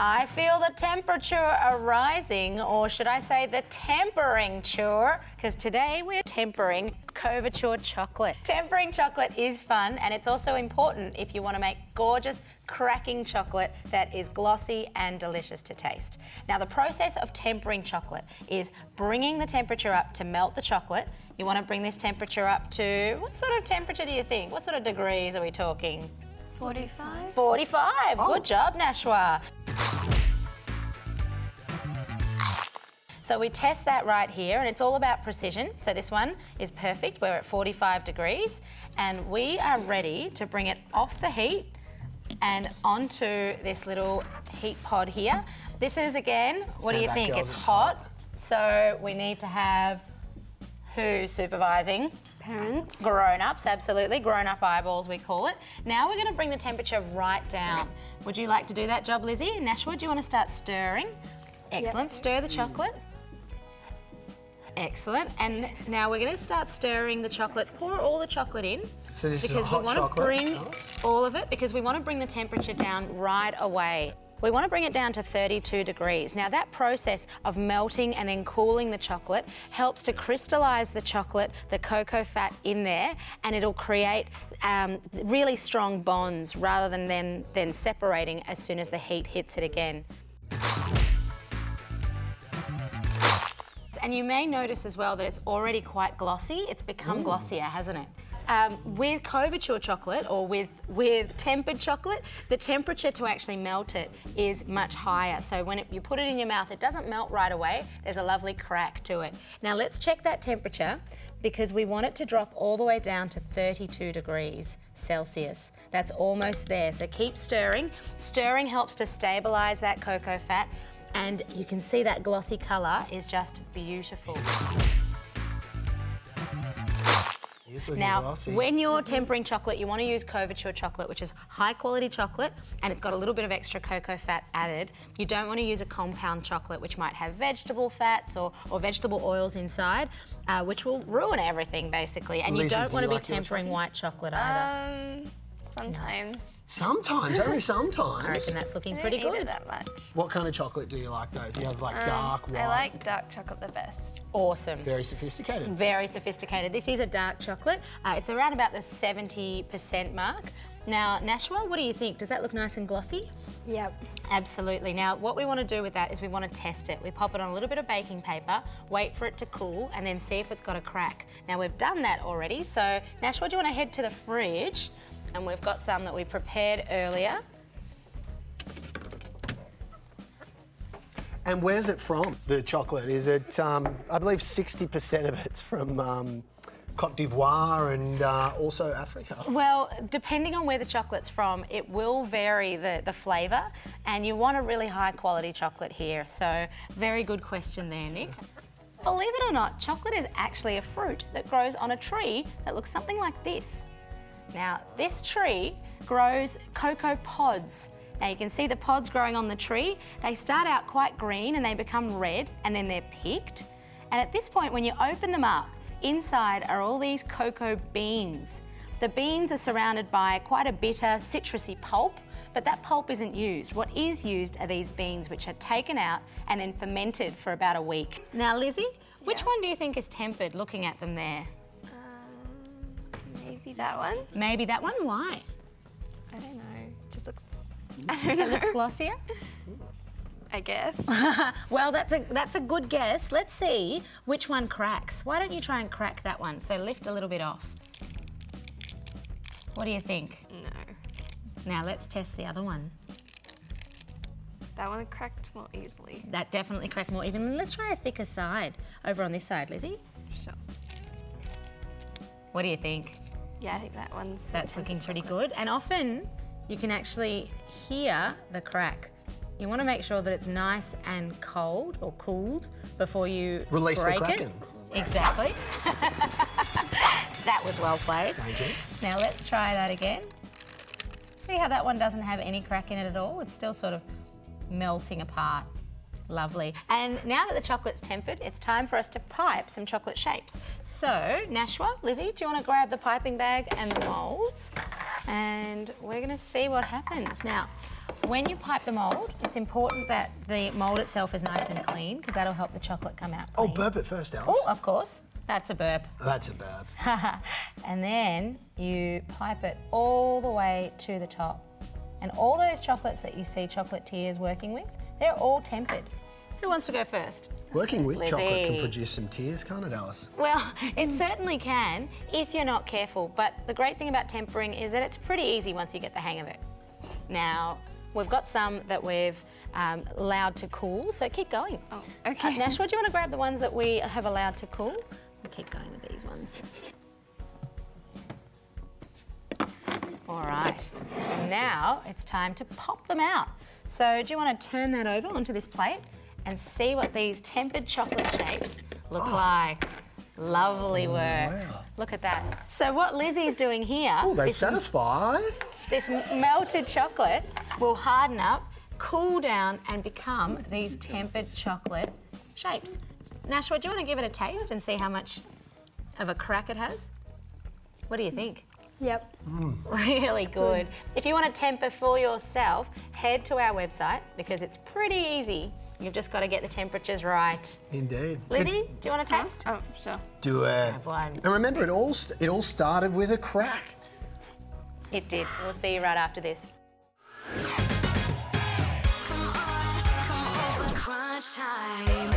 I feel the temperature arising, or should I say the tempering-ture, because today we're tempering Couverture chocolate. Tempering chocolate is fun, and it's also important if you want to make gorgeous, cracking chocolate that is glossy and delicious to taste. Now, the process of tempering chocolate is bringing the temperature up to melt the chocolate. You want to bring this temperature up to, what sort of temperature do you think? What sort of degrees are we talking? 45. 45. Oh. Good job, Nashwa. So we test that right here, and it's all about precision. So this one is perfect. We're at 45 degrees, and we are ready to bring it off the heat and onto this little heat pod here. This is, again, what do you think? It's hot. So we need to have who's supervising? Parents. Grown-ups, absolutely. Grown-up eyeballs, we call it. Now we're going to bring the temperature right down. Would you like to do that job, Lizzie? Nashwa, do you want to start stirring? Excellent. Yep. Stir the chocolate. Excellent. And now we're going to start stirring the chocolate. Pour all the chocolate in. So this is hot chocolate? Because we want to bring all of it, because we want to bring the temperature down right away. We want to bring it down to 32 degrees. Now, that process of melting and then cooling the chocolate helps to crystallise the chocolate, the cocoa fat in there, and it'll create really strong bonds rather than separating as soon as the heat hits it again. And you may notice as well that it's already quite glossy. It's become glossier, hasn't it? With Couverture chocolate, or with tempered chocolate, the temperature to actually melt it is much higher. So when you put it in your mouth, it doesn't melt right away. There's a lovely crack to it. Now let's check that temperature, because we want it to drop all the way down to 32 degrees Celsius. That's almost there, so keep stirring. Stirring helps to stabilise that cocoa fat, and you can see that glossy colour is just beautiful. Now, when you're tempering chocolate, you want to use Couverture chocolate, which is high quality chocolate, and it's got a little bit of extra cocoa fat added. You don't want to use a compound chocolate, which might have vegetable fats or vegetable oils inside, which will ruin everything, basically. And Lisa, you don't want to be tempering white chocolate either. Sometimes. Nice. Sometimes? Only sometimes? I reckon that's looking pretty good. I don't eat it that much. What kind of chocolate do you like, though? Do you have, like, dark, white? I like dark chocolate the best. Awesome. Very sophisticated. Very sophisticated. This is a dark chocolate. It's around about the 70% mark. Now, Nashwa, what do you think? Does that look nice and glossy? Yep. Absolutely. Now, what we want to do with that is we want to test it. We pop it on a little bit of baking paper, wait for it to cool, and then see if it's got a crack. Now, we've done that already, so Nashwa, do you want to head to the fridge? And we've got some that we prepared earlier. And where's it from, the chocolate? Is it, I believe 60% of it's from Cote d'Ivoire and also Africa? Well, depending on where the chocolate's from, it will vary the flavour, and you want a really high quality chocolate here. So, very good question there, Nick. Believe it or not, chocolate is actually a fruit that grows on a tree that looks something like this. Now, this tree grows cocoa pods. Now, you can see the pods growing on the tree. They start out quite green and they become red, and then they're picked. And at this point, when you open them up, inside are all these cocoa beans. The beans are surrounded by quite a bitter, citrusy pulp, but that pulp isn't used. What is used are these beans, which are taken out and then fermented for about a week. Now, Lizzie, which one do you think is tempered, looking at them there? Maybe that one. Maybe that one? Why? I don't know. Just looks. I don't know. It looks glossier? I guess. Well, that's a good guess. Let's see which one cracks. Why don't you try and crack that one? So lift a little bit off. What do you think? No. Now let's test the other one. That one cracked more easily. That definitely cracked more evenly. Let's try a thicker side. Over on this side, Lizzie. Sure. What do you think? Yeah, I think that one's... That's looking pretty good. And often you can actually hear the crack. You want to make sure that it's nice and cold or cooled before you release break the Kraken. It. Exactly. That was well played. Thank you. Now let's try that again. See how that one doesn't have any crack in it at all? It's still sort of melting apart. Lovely. And now that the chocolate's tempered, it's time for us to pipe some chocolate shapes. So, Nashwa, Lizzie, do you want to grab the piping bag and the moulds? And we're going to see what happens. Now, when you pipe the mould, it's important that the mould itself is nice and clean because that'll help the chocolate come out Oh, clean. burp it first, Alice. Oh, of course. That's a burp. That's a burp. And then you pipe it all the way to the top. And all those chocolates that you see Chocolatiers working with, they're all tempered. Who wants to go first? Working with chocolate can Lizzie. produce some tears, can't it, Alice? Well, it certainly can if you're not careful. But the great thing about tempering is that it's pretty easy once you get the hang of it. Now, we've got some that we've allowed to cool, so keep going. Oh, okay. Nashua, do you want to grab the ones that we have allowed to cool? We'll keep going with these ones. All right, now it's time to pop them out. So do you want to turn that over onto this plate and see what these tempered chocolate shapes look like? Lovely work. Wow. Look at that. So what Lizzie's doing here, Oh, they satisfy. this melted chocolate will harden up, cool down and become these tempered chocolate shapes. Nashua, do you want to give it a taste and see how much of a crack it has? What do you think? Yep. Really good. If you want to temper for yourself, head to our website because it's pretty easy. You've just got to get the temperatures right. Indeed. Lizzie, do you want to taste? Oh, sure. Do it. Have one. And remember, it all started with a crack. It did. We'll see you right after this. Crunch time.